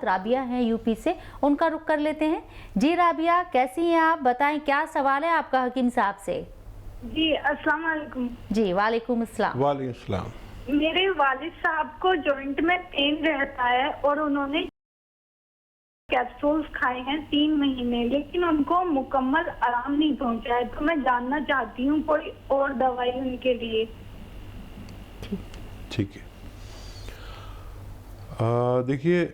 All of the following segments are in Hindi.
राबिया हैं यूपी से, उनका रुख कर लेते हैं। जी राबिया, कैसी हैं आप? बताएं क्या सवाल है आपका हकीम साहब से। जी अस्सलाम वालेकुम। जी वालेकुम अस्सलाम। वालेकुम अस्सलाम। मेरे वालिद साहब को जॉइंट में पेन रहता है और उन्होंने कैप्सूल्स खाए हैं 3 महीने, लेकिन उनको मुकम्मल आराम नहीं पहुंचा है। तो मैं जानना चाहती हूँ कोई और दवाई उनके लिए। ठीक है, देखिए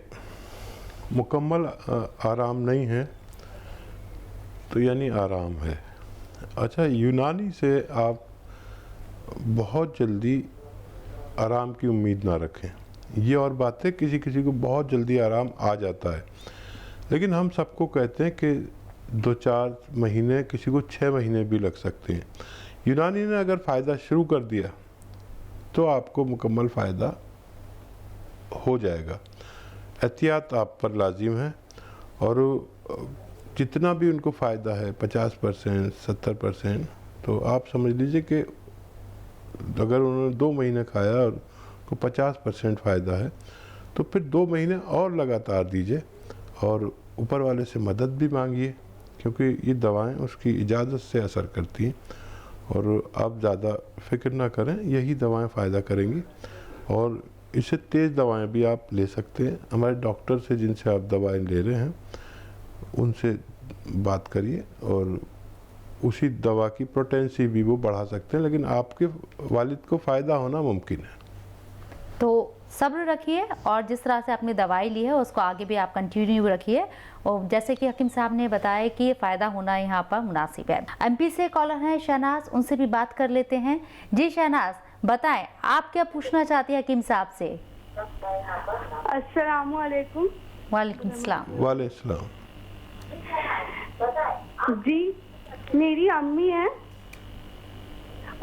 मुकम्मल आराम नहीं है तो यानी आराम है। अच्छा, यूनानी से आप बहुत जल्दी आराम की उम्मीद ना रखें। ये और बात है, किसी किसी को बहुत जल्दी आराम आ जाता है, लेकिन हम सबको कहते हैं कि 2-4 महीने, किसी को 6 महीने भी लग सकते हैं। यूनानी ने अगर फ़ायदा शुरू कर दिया तो आपको मुकम्मल फ़ायदा हो जाएगा। एहतियात आप पर लाजिम है, और जितना भी उनको फ़ायदा है 50%, 70%, तो आप समझ लीजिए कि अगर उन्होंने 2 महीने खाया और को 50% फ़ायदा है तो फिर 2 महीने और लगातार दीजिए, और ऊपर वाले से मदद भी मांगिए, क्योंकि ये दवाएं उसकी इजाज़त से असर करती हैं। और आप ज़्यादा फिक्र ना करें, यही दवाएं फ़ायदा करेंगी। और इससे तेज़ दवाएं भी आप ले सकते हैं। हमारे डॉक्टर से जिनसे आप दवाएं ले रहे हैं उनसे बात करिए, और उसी दवा की पोटेंसी भी वो बढ़ा सकते हैं, लेकिन आपके वालिद को फ़ायदा होना मुमकिन है। तो सब्र रखिए, और जिस तरह से आपने दवाई ली है उसको आगे भी आप कंटिन्यू रखिए। और जैसे कि हकीम साहब ने बताया कि ये फ़ायदा होना यहाँ पर मुनासिब है। एमपी से कॉलर हैं शहनाज, उनसे भी बात कर लेते हैं। जी शहनाज, बताएं आप क्या पूछना चाहती हैं हकीम साहब से। अस्सलाम वालेकुम। वालेकुम सलाम। वालेकुम सलाम। जी, मेरी अम्मी है,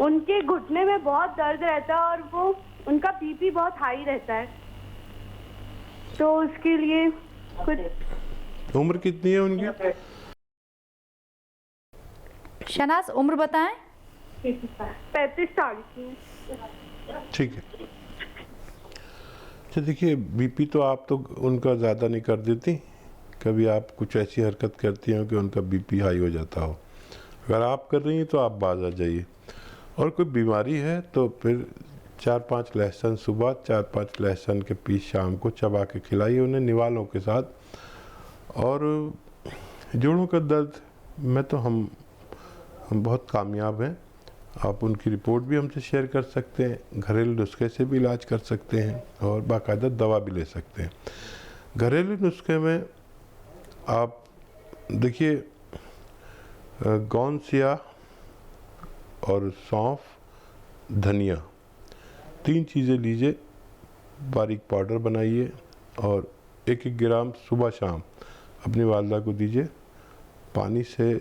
उनके घुटने में बहुत दर्द रहता है और वो उनका बीपी बहुत हाई रहता है, तो उसके लिए कुछ। उम्र कितनी है उनकी? शहनाज उम्र बताएं। 35 साल की। ठीक है। अच्छा देखिए, बीपी तो आप तो उनका ज़्यादा नहीं कर देती, कभी आप कुछ ऐसी हरकत करती हैं कि उनका बीपी हाई हो जाता हो। अगर आप कर रही हैं तो आप बाज आ जाइए। और कोई बीमारी है तो फिर 4-5 लहसुन सुबह, 4-5 लहसुन के पीस शाम को चबा के खिलाइए उन्हें निवालों के साथ। और जोड़ों का दर्द में तो हम बहुत कामयाब हैं। आप उनकी रिपोर्ट भी हमसे शेयर कर सकते हैं, घरेलू नुस्खे से भी इलाज कर सकते हैं, और बाकायदा दवा भी ले सकते हैं। घरेलू नुस्खे में आप देखिए, गौनसिया और सौंफ, धनिया, 3 चीज़ें लीजिए, बारीक पाउडर बनाइए, और 1-1 ग्राम सुबह शाम अपनी वालदा को दीजिए। पानी से,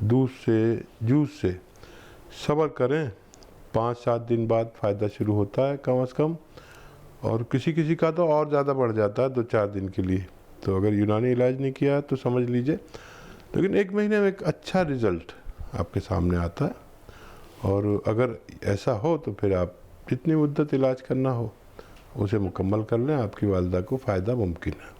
दूध से, जूस से सब्र करें, 5-7 दिन बाद फ़ायदा शुरू होता है कम से कम, और किसी किसी का तो और ज़्यादा बढ़ जाता है 2-4 दिन के लिए। तो अगर यूनानी इलाज नहीं किया तो समझ लीजिए, लेकिन 1 महीने में एक अच्छा रिज़ल्ट आपके सामने आता है। और अगर ऐसा हो तो फिर आप जितनी मुद्दत इलाज करना हो उसे मुकम्मल कर लें, आपकी वालदा को फ़ायदा मुमकिन है।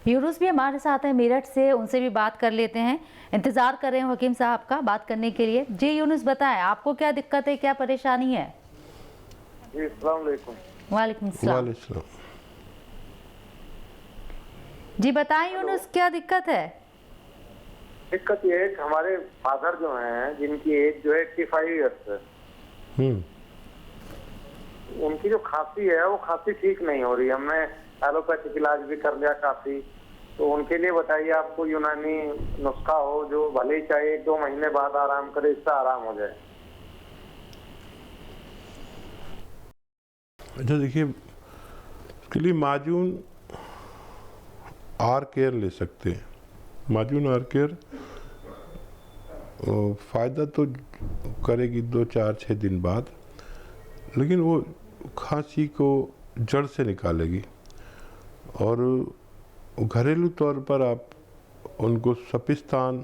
यूनुस भी हमारे साथ हैं मेरठ से, उनसे भी बात कर लेते हैं। इंतज़ार कर रहे हैं हकीम साहब का बात करने के लिए। जी यूनुस, बताएं आपको क्या दिक्कत है, क्या परेशानी है? जी अस्सलाम वालेकुम। वालेकुम सलाम। वालेकुम। जी बताएं यूनुस, क्या दिक्कत है? दिक्कत ये है कि हमारे फादर जो हैं, जिनकी एज जो है 85 ईयर्स है, उनकी जो खांसी है वो खांसी ठीक नहीं हो रही। हमने एलोपैथिक इलाज भी कर लिया काफी, तो उनके लिए बताइए आपको यूनानी नुस्खा हो जो भले ही चाहे 1-2 महीने बाद आराम करे, इससे आराम हो जाए। अच्छा देखिए, उसके लिए माजून आर केयर ले सकते हैं। माजून आर केयर फ़ायदा तो करेगी 2-4-6 दिन बाद, लेकिन वो खांसी को जड़ से निकालेगी। और घरेलू तौर पर आप उनको सपिस्तान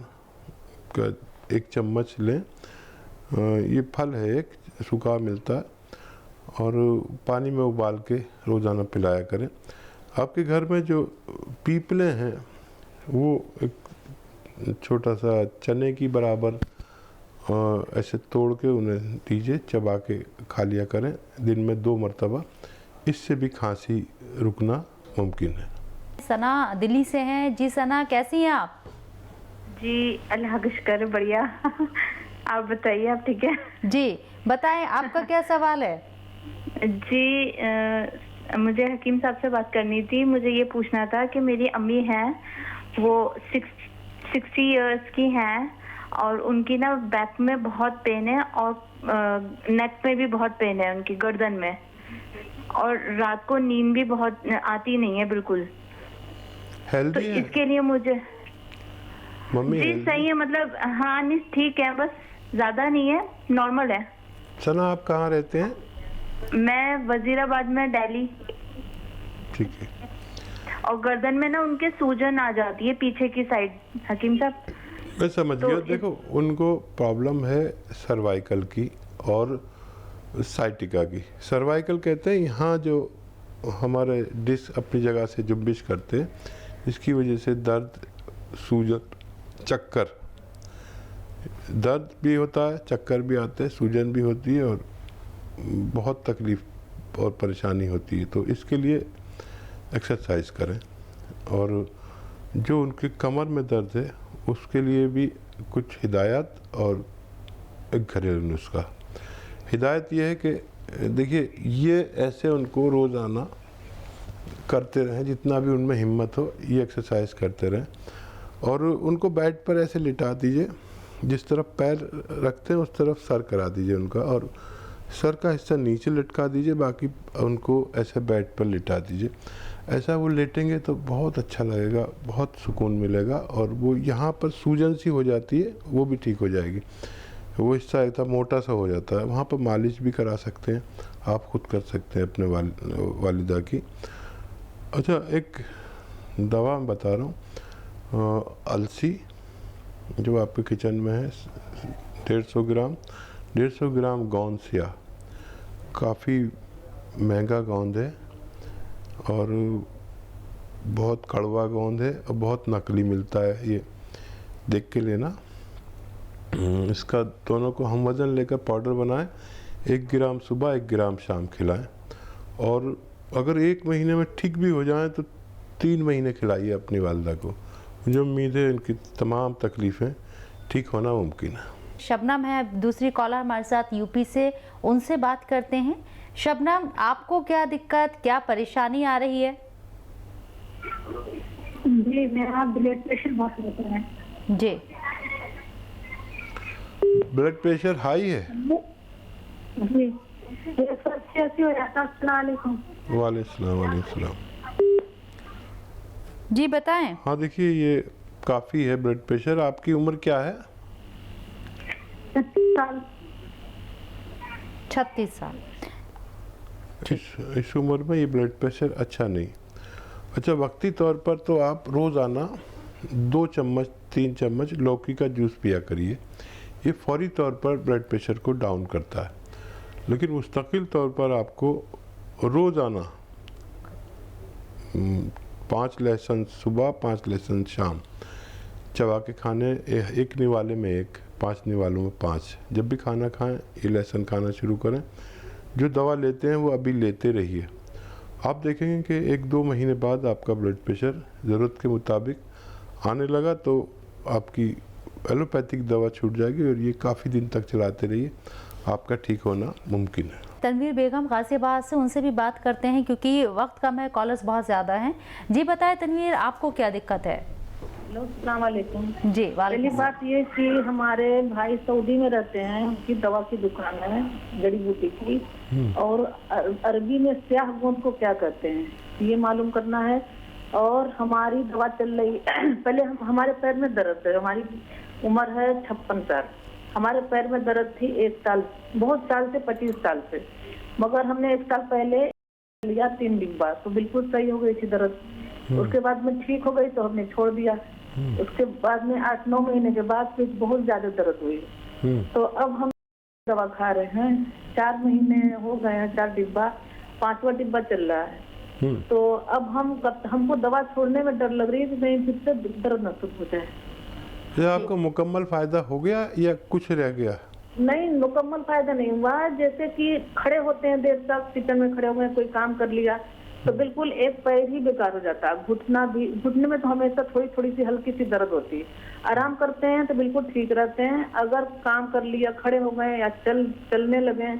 का 1 चम्मच लें। ये फल है, एक सूखा मिलता है, और पानी में उबाल के रोज़ाना पिलाया करें। आपके घर में जो पीपले हैं वो एक छोटा सा चने की बराबर ऐसे तोड़ के उन्हें दीजिए, चबा के खा लिया करें दिन में 2 मरतबा। इससे भी खांसी रुकना मुमकिन है। सना दिल्ली से हैं। जी सना, कैसी हैं आप? जी अल्लाह का शुक्र, बढ़िया। आप बताइए, आप ठीक है? जी बताएं, आपका क्या सवाल है? जी मुझे हकीम साहब से बात करनी थी। मुझे ये पूछना था कि मेरी अम्मी हैं, वो 60 इयर्स की हैं और उनकी ना बैक में बहुत पेन है और नेक में भी बहुत पेन है, उनकी गर्दन में, और रात को नींद भी बहुत आती नहीं है बिल्कुल। हेल्दी तो है इसके लिए मुझे मम्मी? जी सही है, मतलब हाँ नहीं ठीक है, बस ज्यादा नहीं है, नॉर्मल है। सना आप कहाँ रहते हैं? मैं वजीराबाद में, दिल्ली। ठीक है। और गर्दन में ना उनके सूजन आ जाती है पीछे की साइड, हकीम साहब। मैं समझ तो गया। देखो उनको प्रॉब्लम है सर्वाइकल की और साइटिका की। सर्वाइकल कहते हैं यहाँ जो हमारे डिस्क अपनी जगह से जुम्बिश करते हैं, इसकी वजह से दर्द, सूजन, चक्कर, दर्द भी होता है, चक्कर भी आते हैं, सूजन भी होती है और बहुत तकलीफ और परेशानी होती है। तो इसके लिए एक्सरसाइज करें। और जो उनके कमर में दर्द है उसके लिए भी कुछ हिदायत और एक घरेलू नुस्खा। हिदायत ये है कि देखिए, ये ऐसे उनको रोज़ाना करते रहें, जितना भी उनमें हिम्मत हो ये एक्सरसाइज करते रहें। और उनको बेड पर ऐसे लिटा दीजिए, जिस तरफ पैर रखते हैं उस तरफ सर करा दीजिए उनका, और सर का हिस्सा नीचे लटका दीजिए, बाकी उनको ऐसे बेड पर लिटा दीजिए। ऐसा वो लेटेंगे तो बहुत अच्छा लगेगा, बहुत सुकून मिलेगा, और वो यहाँ पर सूजन सी हो जाती है वो भी ठीक हो जाएगी। वो हिस्सा एकदम मोटा सा हो जाता है, वहाँ पर मालिश भी करा सकते हैं, आप खुद कर सकते हैं अपने वालिदा की। अच्छा, एक दवा मैं बता रहा हूँ, अलसी जो आपके किचन में है, 150 ग्राम गोंद सिया, काफ़ी महंगा गोंद है और बहुत कड़वा गोंद है और बहुत नकली मिलता है, ये देख के लेना। इसका दोनों को हम वज़न लेकर पाउडर बनाएं, 1 ग्राम सुबह 1 ग्राम शाम खिलाएं, और अगर 1 महीने में ठीक भी हो जाए तो 3 महीने खिलाइए अपनी वालिदा को। मुझे उम्मीद है इनकी तमाम तकलीफ़ें ठीक होना मुमकिन है। शबनम है दूसरी कॉलर हमारे साथ यूपी से, उनसे बात करते हैं। शबनम, आपको क्या दिक्कत, क्या परेशानी आ रही है? जी मेरा ब्लड प्रेशर बहुत रहता है। जी, ब्लड प्रेशर हाई है? जी 180 हो जाता है। अस्सलाम वालेकुम। वालेकुम। जी बताएं। हाँ देखिए, ये काफ़ी है ब्लड प्रेशर। आपकी उम्र क्या है? 36 साल। 36 साल। इस उम्र में ये ब्लड प्रेशर अच्छा नहीं। अच्छा, वक्ती तौर पर तो आप रोज़ाना 2 चम्मच 3 चम्मच लौकी का जूस पिया करिए, ये फौरी तौर पर ब्लड प्रेशर को डाउन करता है। लेकिन मुस्तकिल तौर पर आपको रोज़ाना 5 लहसुन सुबह 5 लहसुन शाम चबा के खाने, 1 निवाले में 1, 5 निवालों में 5। जब भी खाना खाएं ये लहसुन खाना शुरू करें। जो दवा लेते हैं वो अभी लेते रहिए। आप देखेंगे कि 1-2 महीने बाद आपका ब्लड प्रेशर ज़रूरत के मुताबिक आने लगा, तो आपकी एलोपैथिक दवा छूट जाएगी और ये काफ़ी दिन तक चलाते रहिए, आपका ठीक होना मुमकिन है। तनवीर बेगम गाजियाबाद से, उनसे भी बात करते हैं क्योंकि वक्त कम है, कॉलर्स बहुत ज़्यादा हैं। जी बताएं तनवीर, आपको क्या दिक्कत है? हेलो, अस्सलाम वालेकुम। जी पहली वालेकुम। बात ये कि हमारे भाई सऊदी में रहते हैं, उनकी दवा की दुकान है जड़ी बूटी की, और अरबी में स्याह गोंद को क्या कहते हैं ये मालूम करना है। और हमारी दवा चल रही पहले हमारे पैर में दर्द है, हमारी उम्र है 56 साल, हमारे पैर में दर्द थी 1 साल, बहुत साल से 25 साल से, मगर हमने 1 साल पहले लिया 3 डिब्बा तो बिल्कुल सही हो गई थी दर्द। उसके बाद में ठीक हो गई तो हमने छोड़ दिया। उसके बाद में 8-9 महीने के बाद फिर बहुत ज्यादा दर्द हुई, तो अब हम दवा खा रहे हैं। 4 महीने हो गए हैं, 4 डिब्बा, 5वां डिब्बा चल रहा है। तो अब हमको दवा छोड़ने में डर लग रही है कि कहीं फिर से दर्द न शुरू हो जाए। या आपको मुकम्मल फायदा हो गया या कुछ रह गया? नहीं, मुकम्मल फायदा नहीं हुआ। जैसे कि खड़े होते हैं देर तक, किचन में खड़े हुए हैं, कोई काम कर लिया तो बिल्कुल एक पैर ही बेकार हो जाता है। घुटने में तो हमेशा थोड़ी थोड़ी सी हल्की सी दर्द होती है। आराम करते हैं तो बिल्कुल ठीक रहते हैं। अगर काम कर लिया, खड़े हो गए या चलने लगे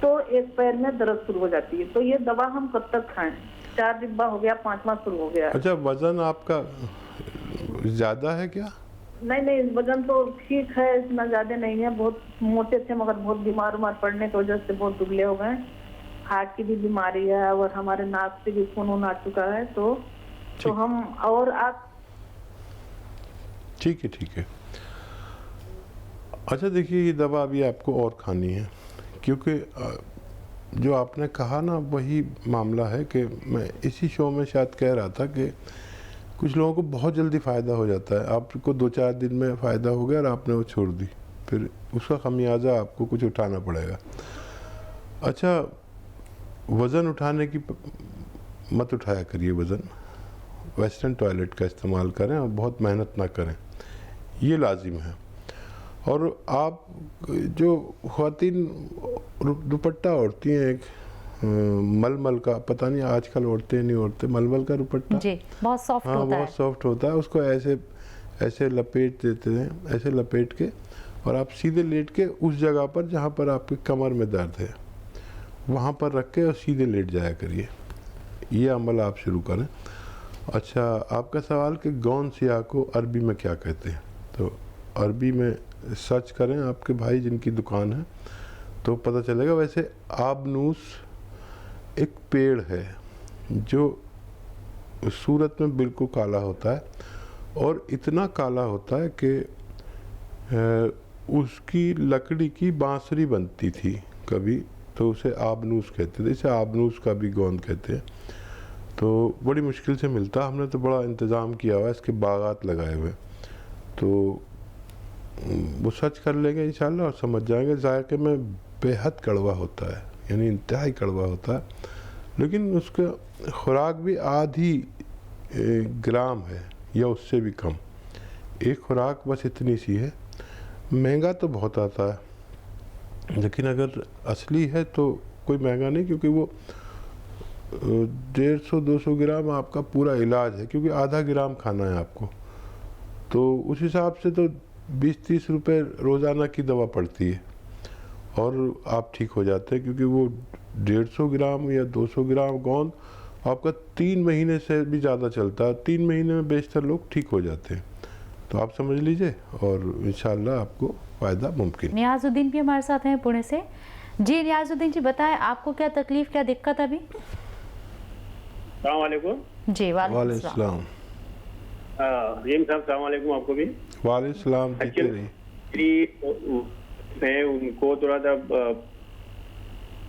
तो एक पैर में दर्द शुरू हो जाती है। तो ये दवा हम कब तक खाएं? 4 डिब्बा हो गया, 5वां शुरू हो गया। अच्छा, वजन आपका ज्यादा है क्या? नहीं, वजन तो ठीक है, इतना ज्यादा नहीं है। बहुत मोटे थे मगर बहुत बीमार पड़ने की वजह से बहुत दुबले हो गए। हार्ट की भी बीमारी है और हमारे नाक से भी खून आ चुका है। तो हम और आप ठीक है। अच्छा देखिए, ये दवा अभी आपको और खानी है, क्योंकि जो आपने कहा ना वही मामला है कि मैं इसी शो में शायद कह रहा था कि कुछ लोगों को बहुत जल्दी फ़ायदा हो जाता है। आपको 2-4 दिन में फ़ायदा हो गया और आपने वो छोड़ दी, फिर उसका खमियाजा आपको कुछ उठाना पड़ेगा। अच्छा, वज़न उठाने की मत उठाया करिए वज़न। वेस्टर्न टॉयलेट का इस्तेमाल करें और बहुत मेहनत ना करें, ये लाजिम है। और आप जो ख़वातीन दुपट्टा ओढ़ती हैं, एक मलमल का, पता नहीं आजकल ओढ़ते हैं नहीं ओढ़ते, मलमल का दुपट्टा जी, बहुत सॉफ्ट हाँ, होता है। बहुत सॉफ्ट होता है। उसको ऐसे लपेट देते हैं, ऐसे लपेट के, और आप सीधे लेट के उस जगह पर जहाँ पर आपके कमर में दर्द है वहाँ पर रख के और सीधे लेट जाया करिए। ये अमल आप शुरू करें। अच्छा, आपका सवाल कि गौन सियाह को अरबी में क्या कहते हैं, तो अरबी में सर्च करें, आपके भाई जिनकी दुकान है तो पता चलेगा। वैसे आबनूस एक पेड़ है जो सूरत में बिल्कुल काला होता है, और इतना काला होता है कि उसकी लकड़ी की बांसुरी बनती थी कभी, तो उसे आबनूस कहते थे। इसे आबनूस का भी गोंद कहते हैं। तो बड़ी मुश्किल से मिलता, हमने तो बड़ा इंतज़ाम किया हुआ है, इसके बागात लगाए हुए। तो वो सर्च कर लेंगे इंशाल्लाह और समझ जाएंगे। जायके में बेहद कड़वा होता है, यानी इंतहाई कड़वा होता है, लेकिन उसका खुराक भी आधी ग्राम है या उससे भी कम। एक खुराक बस इतनी सी है। महंगा तो बहुत आता है, लेकिन अगर असली है तो कोई महंगा नहीं, क्योंकि वो 150-200 ग्राम आपका पूरा इलाज है, क्योंकि आधा ग्राम खाना है आपको। तो उस हिसाब से तो 20-30 रुपए रोज़ाना की दवा पड़ती है और आप ठीक हो जाते हैं, क्योंकि वो 150 ग्राम या 200 ग्राम गोंद आपका 3 महीने से भी ज़्यादा चलता है। 3 महीने में बेशतर लोग ठीक हो जाते हैं। तो आप समझ लीजिए और इंशाल्लाह आपको फ़ायदा मुमकिन। नियाजुद्दीन भी हमारे साथ हैं पुणे से। जी नियाजुद्दीन जी, बताएं आपको क्या तकलीफ, क्या दिक्कत अभी? अस्सलाम वालेकुम। जी वालेकुम सलाम। रहीम साहब सलाम वालेकुम आपको भी। वालेकुम सलाम। है उनको थोड़ा सा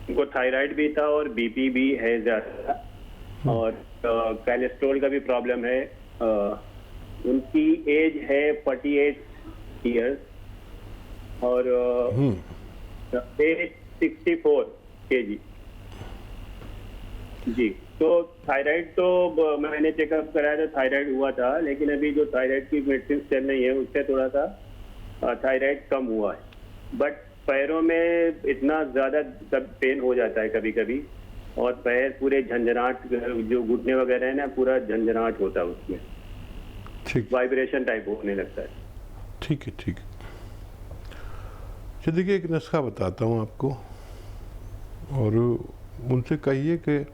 उनको थायराइड भी था और बीपी भी है ज़्यादा, और कोलेस्ट्रॉल का भी प्रॉब्लम है। उनकी एज है 48 ईयर्स और 64 kg। जी, तो थायराइड तो मैंने चेकअप कराया था, थायराइड हुआ था, लेकिन अभी जो थायराइड की मेडिसिन चल रही है उससे थोड़ा सा थायराइड कम हुआ है। बट पैरों में इतना ज़्यादा पेन हो जाता है कभी कभी, और पैर पूरे झंझनाट, जो घुटने वगैरह है ना, पूरा झंझनाट होता है उसमें, ठीक, वाइब्रेशन टाइप होने लगता है। ठीक है, ठीक है। तो देखिए, एक नुस्खा बताता हूँ आपको, और उनसे कहिए कि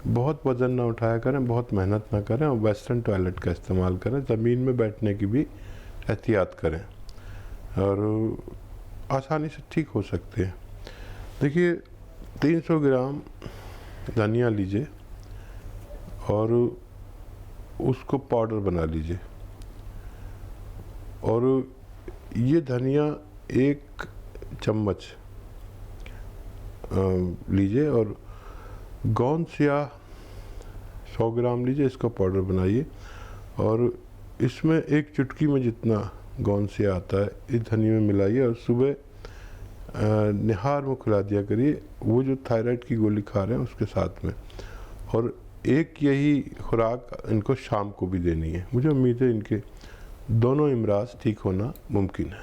बहुत वज़न ना उठाया करें, बहुत मेहनत ना करें, और वेस्टर्न टॉयलेट का इस्तेमाल करें। ज़मीन में बैठने की भी एहतियात करें, और आसानी से ठीक हो सकते हैं। देखिए, 300 ग्राम धनिया लीजिए और उसको पाउडर बना लीजिए, और ये धनिया 1 चम्मच लीजिए, और गोंद सियाह 100 ग्राम लीजिए, इसका पाउडर बनाइए, और इसमें 1 चुटकी में जितना गोंद सियाह आता है इस धनिया में मिलाइए, और सुबह निहार में खिला दिया करिए, वो जो थायराइड की गोली खा रहे हैं उसके साथ में। और एक यही खुराक इनको शाम को भी देनी है। मुझे उम्मीद है इनके दोनों इमराज ठीक होना मुमकिन है।